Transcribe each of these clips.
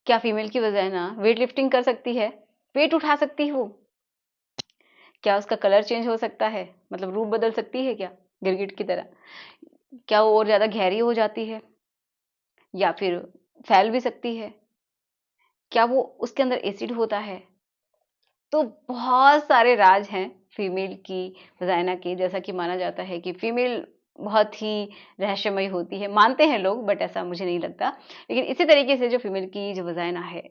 क्या फीमेल की vagina weight lifting कर सकती है? वेट उठा सकती है वो? क्या उसका कलर चेंज हो सकता है? मतलब रूप बदल सकती है क्या गिरगिट की तरह? क्या वो और ज़्यादा गहरी हो जाती है? या फिर फैल भी सकती है? क्या वो उसके अंदर एसिड होता है? तो बहुत सारे राज हैं फीमेल की वजाइना के, जैसा कि माना जाता है कि फीमेल बहुत ही रहस्यमयी होती है। मानते हैं लोग, बट ऐसा मुझे नहीं लगता। लेकिन इसी तरीके से जो फीमेल की जो वजाइना है,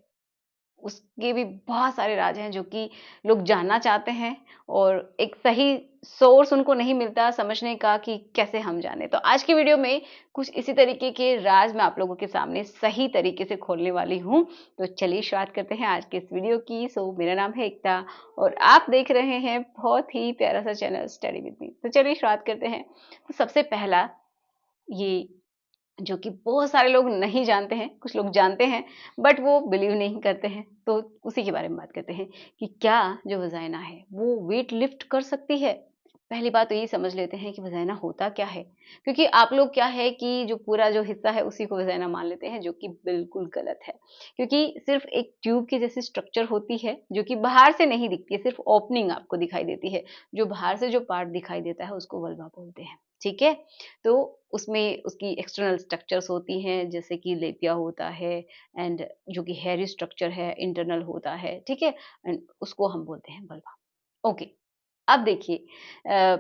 उसके भी बहुत सारे राज हैं जो कि लोग जानना चाहते हैं और एक सही सोर्स उनको नहीं मिलता समझने का कि कैसे हम जानें। तो आज की वीडियो में कुछ इसी तरीके के राज मैं आप लोगों के सामने सही तरीके से खोलने वाली हूँ। तो चलिए शुरुआत करते हैं आज के इस वीडियो की। मेरा नाम है एकता और आप देख रहे हैं बहुत ही प्यारा सा चैनल स्टडी विद मी। तो चलिए शुरुआत करते हैं। तो सबसे पहला, ये जो कि बहुत सारे लोग नहीं जानते हैं, कुछ लोग जानते हैं बट वो बिलीव नहीं करते हैं, तो उसी के बारे में बात करते हैं कि क्या जो वजाइना है वो वेट लिफ्ट कर सकती है। पहली बात तो यही समझ लेते हैं कि वजाइना होता क्या है, क्योंकि आप लोग क्या है कि जो पूरा जो हिस्सा है उसी को वजाइना मान लेते हैं, जो कि बिल्कुल गलत है। क्योंकि सिर्फ एक ट्यूब की जैसी स्ट्रक्चर होती है जो कि बाहर से नहीं दिखती है, सिर्फ ओपनिंग आपको दिखाई देती है। जो बाहर से जो पार्ट दिखाई देता है उसको वल्वा बोलते हैं। ठीक है, तो उसमें उसकी एक्सटर्नल स्ट्रक्चर्स होती हैं, जैसे कि लेपिया होता है एंड जो कि हेयरी स्ट्रक्चर है इंटरनल होता है, ठीक है, एंड उसको हम बोलते हैं वल्वा। ओके, अब देखिए, अ,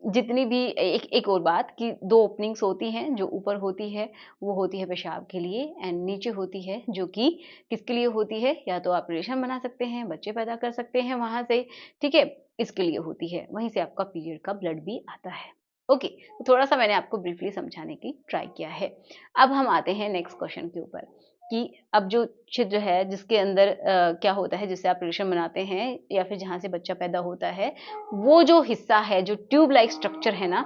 जितनी भी एक एक और बात कि 2 ओपनिंग्स होती हैं, जो ऊपर होती है वो होती है पेशाब के लिए एंड नीचे होती है जो कि किसके लिए होती है, या तो आप रिलेशन बना सकते हैं, बच्चे पैदा कर सकते हैं वहाँ से, ठीक है, इसके लिए होती है। वहीं से आपका पीरियड का ब्लड भी आता है। ओके, तो थोड़ा-सा मैंने आपको ब्रीफली समझाने की ट्राई किया है। अब हम आते हैं नेक्स्ट क्वेश्चन के ऊपर कि अब जो छिद्र है जिसके अंदर क्या होता है, जिससे आप रिलेशन बनाते हैं या फिर जहाँ से बच्चा पैदा होता है, वो जो हिस्सा है, जो ट्यूब लाइक स्ट्रक्चर है ना,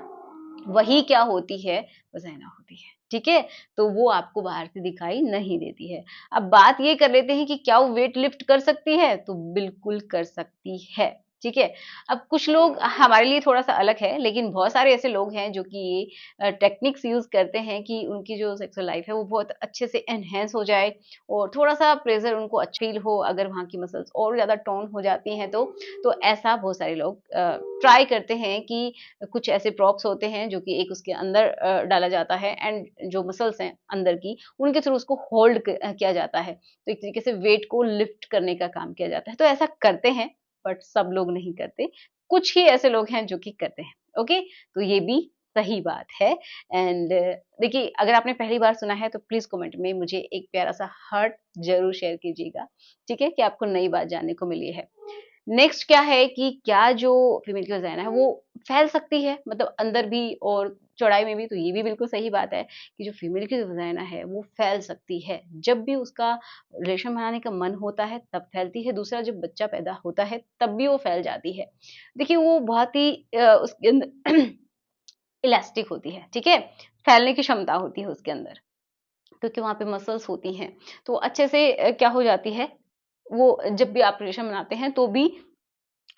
वही क्या होती है, वजाइना होती है। ठीक है, तो वो आपको बाहर से दिखाई नहीं देती है। अब बात ये कर लेते हैं कि क्या वो वेट लिफ्ट कर सकती है, तो बिल्कुल कर सकती है। ठीक है, अब कुछ लोग हमारे लिए थोड़ा सा अलग है, लेकिन बहुत सारे ऐसे लोग हैं जो कि ये टेक्निक्स यूज करते हैं कि उनकी जो सेक्सुअल लाइफ है वो बहुत अच्छे से एनहेंस हो जाए और थोड़ा सा प्रेशर उनको अच्छा फील हो, अगर वहाँ की मसल्स और ज्यादा टोन हो जाती हैं तो ऐसा बहुत सारे लोग ट्राई करते हैं कि कुछ ऐसे प्रॉप्स होते हैं जो कि एक उसके अंदर डाला जाता है एंड जो मसल्स हैं अंदर की, उनके थ्रू उसको होल्ड किया जाता है। तो एक तरीके से वेट को लिफ्ट करने का काम किया जाता है। तो ऐसा करते हैं बट सब लोग नहीं करते। कुछ ही ऐसे लोग हैं जो कि करते हैं। ओके, तो ये भी सही बात है। एंड देखिए, अगर आपने पहली बार सुना है तो प्लीज कमेंट में मुझे एक प्यारा सा हार्ट जरूर शेयर कीजिएगा। ठीक है, कि आपको नई बात जानने को मिली है। नेक्स्ट क्या है कि क्या जो फीमेल की वजाइना है वो फैल सकती है, मतलब अंदर भी और चौड़ाई में भी, तो ये भी बिल्कुल सही बात है कि जो फीमेल की जो वजाइना है वो फैल सकती है। जब भी उसका रिलेशन बनाने का मन होता है तब फैलती है, दूसरा जब बच्चा पैदा होता है तब भी वो फैल जाती है। देखिए, वो बहुत ही उसके अंदर इलास्टिक होती है, ठीक है, फैलने की क्षमता होती है उसके अंदर, क्योंकि वहाँ पे मसल्स होती हैं, तो अच्छे से क्या हो जाती है, वो जब भी आप रिलेशन बनाते हैं तो भी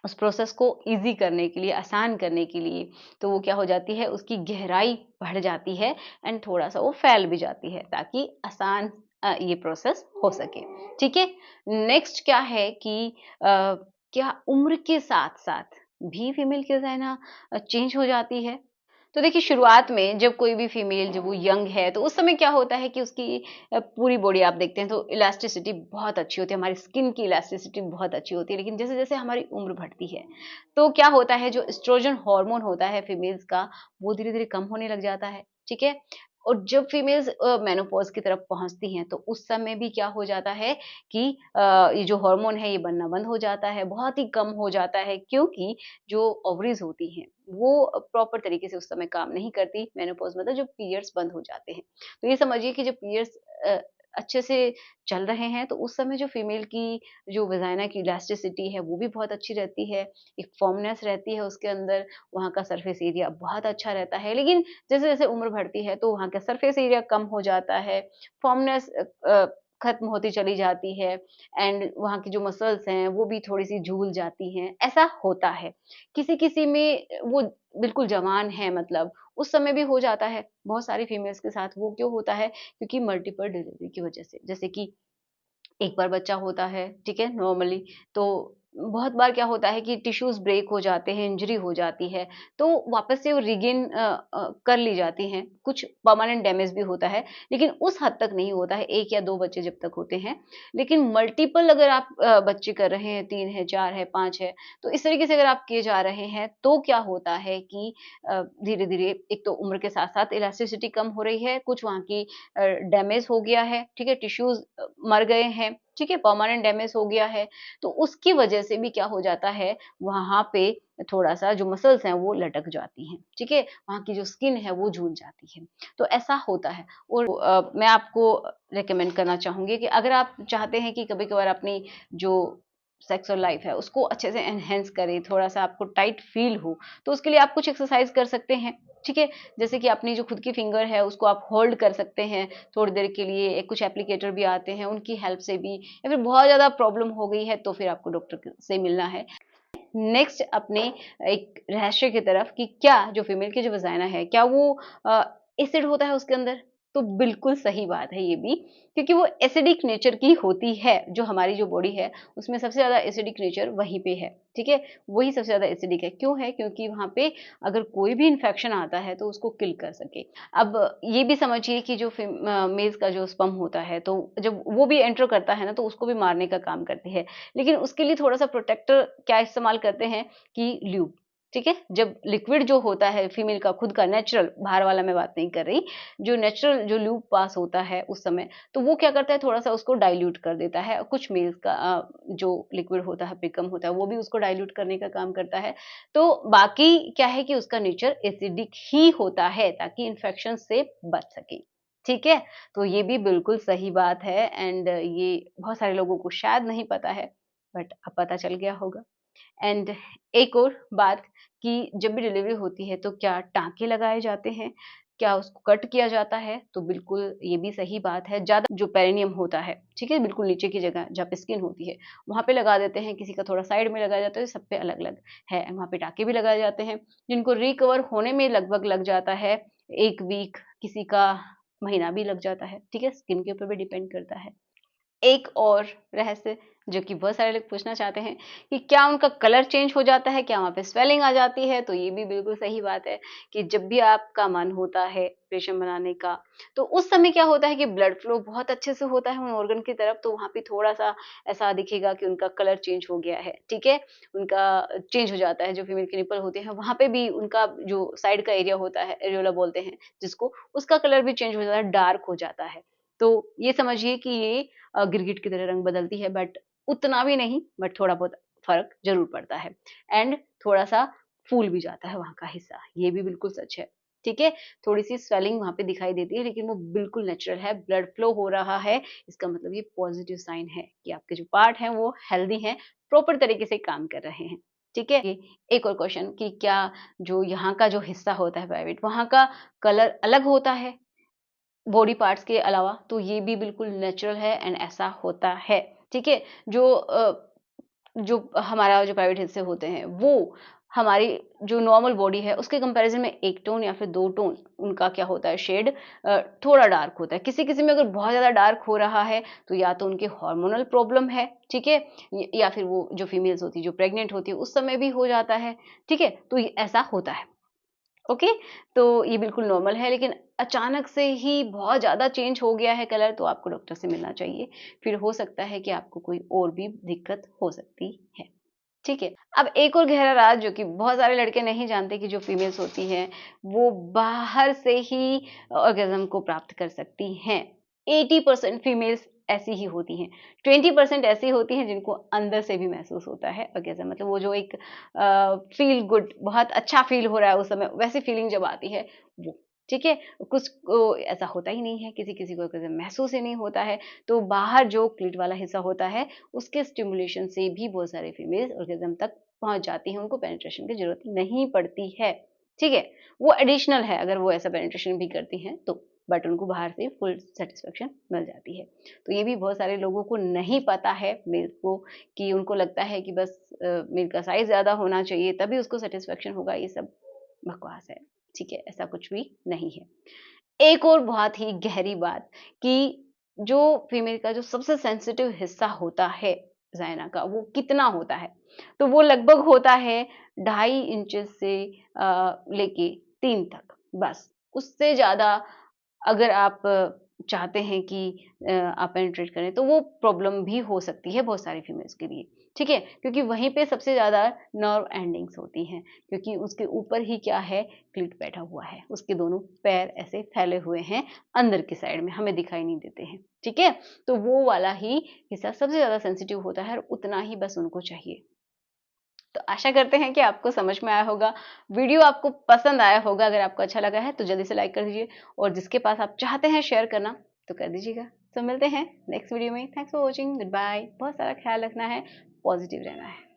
उस प्रोसेस को ईज़ी करने के लिए, आसान करने के लिए, तो वो क्या हो जाती है, उसकी गहराई बढ़ जाती है एंड थोड़ा-सा वो फैल भी जाती है ताकि आसान ये प्रोसेस हो सके। ठीक है? नेक्स्ट क्या है कि क्या उम्र के साथ-साथ भी फीमेल की वजाइना चेंज हो जाती है? तो देखिए, शुरुआत में जब कोई भी फीमेल जब वो यंग है तो उस समय क्या होता है कि उसकी पूरी बॉडी आप देखते हैं तो इलास्टिसिटी बहुत अच्छी होती है, हमारी स्किन की इलास्टिसिटी बहुत अच्छी होती है। लेकिन जैसे-जैसे हमारी उम्र बढ़ती है, तो क्या होता है, जो एस्ट्रोजन हार्मोन होता है फीमेल्स का, वो धीरे-धीरे कम होने लग जाता है, ठीक है? और जब फीमेल्स मेनोपॉज़ की तरफ पहुँचती हैं, तो उस समय भी क्या हो जाता है कि ये जो हार्मोन है ये बनना बंद हो जाता है, बहुत ही कम हो जाता है, क्योंकि जो ओवरीज़ होती हैं, वो प्रॉपर तरीके से उस समय काम नहीं करती। मेनोपॉज़ मतलब जब पीरियड्स बंद हो जाते हैं। तो ये समझिए कि जब पीरियड्स अ, अच्छे से चल रहे हैं, तो उस समय जो फीमेल की जो वजाइना की इलास्टिसिटी है, वो भी बहुत अच्छी रहती है, एक फर्मनेस रहती है उसके अंदर, वहाँ का सरफेस एरिया बहुत अच्छा रहता है। लेकिन जैसे-जैसे उम्र बढ़ती है, तो वहाँ का सरफेस एरिया कम हो जाता है, फर्मनेस खत्म होती चली जाती है एंड वहाँ की जो मसल्स हैं, वो भी थोड़ी-सी झूल जाती हैं, ऐसा होता है। किसी-किसी में वो बिल्कुल जवान है, मतलब उस समय भी हो जाता है। बहुत सारी फीमेल्स के साथ वो क्यों होता है? क्योंकि मल्टीपल डिलीवरी की वजह से। जैसे कि एक बार बच्चा होता है, ठीक है, नॉर्मली, तो बहुत बार क्या होता है कि टिश्यूज़ ब्रेक हो जाते हैं, इंजरी हो जाती है, तो वापस से वो रिगेन कर ली जाती हैं। कुछ परमानेंट डैमेज भी होता है, लेकिन उस हद तक नहीं होता है, 1 या 2 बच्चे जब तक होते हैं। लेकिन मल्टीपल अगर आप बच्चे कर रहे हैं, 3 है, 4 है, 5 है, तो इस तरीके से अगर आप किए जा रहे हैं, तो क्या होता है कि धीरे-धीरे एक तो उम्र के साथ-साथ इलास्टिसिटी कम हो रही है, कुछ वहाँ की डैमेज हो गया है, ठीक है, टिश्यूज़ मर गए हैं, ठीक है, परमानेंट डैमेज हो गया है, तो उसकी वजह से भी क्या हो जाता है, वहाँ पे थोड़ा-सा जो मसल्स हैं वो लटक जाती हैं, ठीक है? वहाँ की जो स्किन है वो झूल जाती है। तो ऐसा होता है और मैं आपको रिकमेंड करना चाहूँगी कि अगर आप चाहते हैं कि कभी-कभार अपनी जो सेक्सुअल लाइफ है उसको अच्छे से एनहांस करें, थोड़ा-सा आपको टाइट फ़ील हो, तो उसके लिए आप कुछ एक्सरसाइज़ कर सकते हैं, ठीक है? जैसे कि अपनी जो खुद की फिंगर है उसको आप होल्ड कर सकते हैं थोड़ी देर के लिए, कुछ एप्लीकेटर भी आते हैं, उनकी हेल्प से भी या फिर बहुत ज़्यादा प्रॉब्लम हो गई है तो फिर आपको डॉक्टर से मिलना है। नेक्स्ट अपने एक रहस्य की तरफ कि क्या जो फीमेल की जो वजाइना है, क्या वो एसिड होता है उसके अंदर? तो बिल्कुल सही बात है ये भी, क्योंकि वो एसिडिक नेचर की होती है, जो हमारी जो बॉडी है, उसमें सबसे ज़्यादा एसिडिक नेचर वहीं पे है, ठीक है? वही सबसे ज़्यादा एसिडिक है, क्यों है? क्योंकि वहाँ पे अगर कोई भी इन्फेक्शन आता है, तो उसको किल कर सके। अब ये भी समझिए कि जो मेल्स का जो स्पर्म होता है, तो जब वो भी एंटर करता है ना, तो उसको भी मारने का काम करती है। लेकिन उसके लिए थोड़ा-सा प्रोटेक्टर क्या इस्तेमाल करते हैं कि ल्यूब, ठीक है? जब लिक्विड जो होता है फीमेल का खुद का नेचुरल, बाहर वाला मैं बात नहीं कर रही, जो नेचुरल जो ल्यूब पास होता है उस समय, तो वो क्या करता है थोड़ा-सा उसको डाइल्यूट कर देता है। कुछ मेल्स का जो लिक्विड होता है, पिकम होता है, वो भी उसको डाइल्यूट करने का काम करता है। तो बाकी क्या है कि उसका नेचर एसिडिक ही होता है ताकि इन्फेक्शन से बच सके, ठीक है? तो ये भी बिल्कुल सही बात है एंड ये बहुत सारे लोगों को शायद नहीं पता है, बट अब पता चल गया होगा। एंड एक और बात कि जब भी डिलीवरी होती है तो क्या टाँके लगाए जाते हैं? क्या उसको कट किया जाता है? तो बिल्कुल ये भी सही बात है। ज़्यादा जो पेरिनियम होता है, ठीक है? बिल्कुल नीचे की जगह जहाँ पे स्किन होती है, वहाँ पे लगा देते हैं, किसी का थोड़ा साइड में लगाया जाता है, सब पे अलग-अलग है। वहाँ पे टाँके भी लगाए जाते हैं, जिनको रिकवर होने में लगभग लग जाता है 1 वीक, किसी का महीना भी लग जाता है, ठीक है? स्किन के ऊपर भी डिपेंड करता है। एक और रहस्य जो कि बहुत सारे लोग पूछना चाहते हैं कि क्या उनका कलर चेंज हो जाता है? क्या वहाँ पे स्वेलिंग आ जाती है? तो ये भी बिल्कुल सही बात है कि जब भी आपका मन होता है रेशम बनाने का, तो उस समय क्या होता है कि ब्लड फ्लो बहुत अच्छे से होता है उन ऑर्गन की तरफ, तो वहाँ पे थोड़ा-सा ऐसा दिखेगा कि उनका कलर चेंज हो गया है, ठीक है? उनका चेंज हो जाता है, जो फीमेल के निप्पल होते हैं, वहाँ पे भी उनका जो साइड का एरिया होता है, एरियोला बोलते हैं जिसको, उसका कलर भी चेंज हो जाता है, डार्क हो जाता है। तो ये समझिए कि ये गिरगिट की तरह रंग बदलती है बट उतना भी नहीं बट थोड़ा बहुत फ़र्क ज़रूर पड़ता है एंड थोड़ा-सा फूल भी जाता है वहाँ का हिस्सा, ये भी बिल्कुल सच है, ठीक है? थोड़ी-सी स्वेलिंग वहाँ पे दिखाई देती है लेकिन वो बिल्कुल नेचुरल है, ब्लड फ्लो हो रहा है, इसका मतलब ये पॉज़िटिव साइन है कि आपके जो पार्ट हैं वो हेल्दी हैं, प्रॉपर तरीके से काम कर रहे हैं, ठीक है? ये एक और क्वेश्चन कि क्या जो यहाँ का जो हिस्सा होता है प्राइवेट, वहाँ का कलर अलग होता है? बॉडी पार्ट्स के अलावा, तो ये भी बिल्कुल नेचुरल है एंड ऐसा होता है, ठीक है? जो हमारा जो प्राइवेट हिस्से होते हैं, वो हमारी जो नॉर्मल बॉडी है, उसके कंपैरिज़न में 1 टोन या फिर 2 टोन उनका क्या होता है शेड थोड़ा डार्क होता है। किसी-किसी में अगर बहुत ज़्यादा डार्क हो रहा है, तो या तो उनके हार्मोनल प्रॉब्लम है, ठीक है? या फिर वो जो फीमेल्स होती है, जो प्रेग्नेंट होती है, उस समय भी हो जाता है, ठीक है? तो ये ऐसा होता है। ओके, तो ये बिल्कुल नॉर्मल है लेकिन अचानक से ही बहुत ज़्यादा चेंज हो गया है कलर तो आपको डॉक्टर से मिलना चाहिए। फिर हो सकता है कि आपको कोई और भी दिक्कत हो सकती है। ठीक है? अब एक और गहरा राज जो कि बहुत सारे लड़के नहीं जानते कि जो फीमेल्स होती हैं, वो बाहर से ही ऑर्गेज़्म को प्राप्त कर सकती हैं। 80% फीमेल्स ऐसी ही होती हैं। 20% ऐसी होती हैं जिनको अंदर से भी महसूस होता है ऑर्गेज़्म मतलब वो जो एक फ़ील गुड बहुत अच्छा फ़ील हो रहा है उस समय, वैसी फ़ीलिंग जब आती है वो, ठीक है? कुछ को ऐसा होता ही नहीं है, किसी-किसी को ऑर्गेज़्म महसूस ही नहीं होता है। तो बाहर जो क्लीट वाला हिस्सा होता है, उसके स्टिमुलेशन से भी बहुत सारे फीमेल्स ऑर्गेज़्म तक पहुँच जाती हैं, उनको पेनिट्रेशन की ज़रूरत नहीं पड़ती है, ठीक है? वो एडिशनल है अगर वो ऐसा पेनिट्रेशन भी करती हैं तो, बट उनको बाहर से फुल सैटिस्फैक्शन मिल जाती है। तो ये भी बहुत सारे लोगों को नहीं पता है मेल्स को कि उनको लगता है कि बस मेल का साइज़ ज़्यादा होना चाहिए तभी उसको सैटिस्फैक्शन होगा, ये सब बकवास है, ठीक है? ऐसा कुछ भी नहीं है। एक और बहुत ही गहरी बात कि जो फीमेल का जो सबसे सेंसिटिव हिस्सा होता है वजाइना का, वो कितना होता है, तो वो लगभग होता है 2.5 इंचेस से लेके 3 तक, बस। उससे ज़्यादा अगर आप चाहते हैं कि आप पेनिट्रेट करें, तो वो प्रॉब्लम भी हो सकती है बहुत सारी फीमेल्स के लिए, ठीक है? क्योंकि वहीं पे सबसे ज़्यादा नर्व एंडिंग्स होती हैं, क्योंकि उसके ऊपर ही क्या है, क्लीट बैठा हुआ है, उसके दोनों पैर ऐसे फैले हुए हैं अंदर की साइड में, हमें दिखाई नहीं देते हैं, ठीक है? तो वो वाला ही हिस्सा सबसे ज़्यादा सेंसिटिव होता है और उतना ही बस उनको चाहिए। तो आशा करते हैं कि आपको समझ में आया होगा, वीडियो आपको पसंद आया होगा। अगर आपको अच्छा लगा है तो जल्दी से लाइक कर दीजिए और जिसके पास आप चाहते हैं शेयर करना तो कर दीजिएगा। तो मिलते हैं नेक्स्ट वीडियो में। Thanks for watching, goodbye. बहुत सारा ख्याल रखना है, पॉजिटिव रहना है।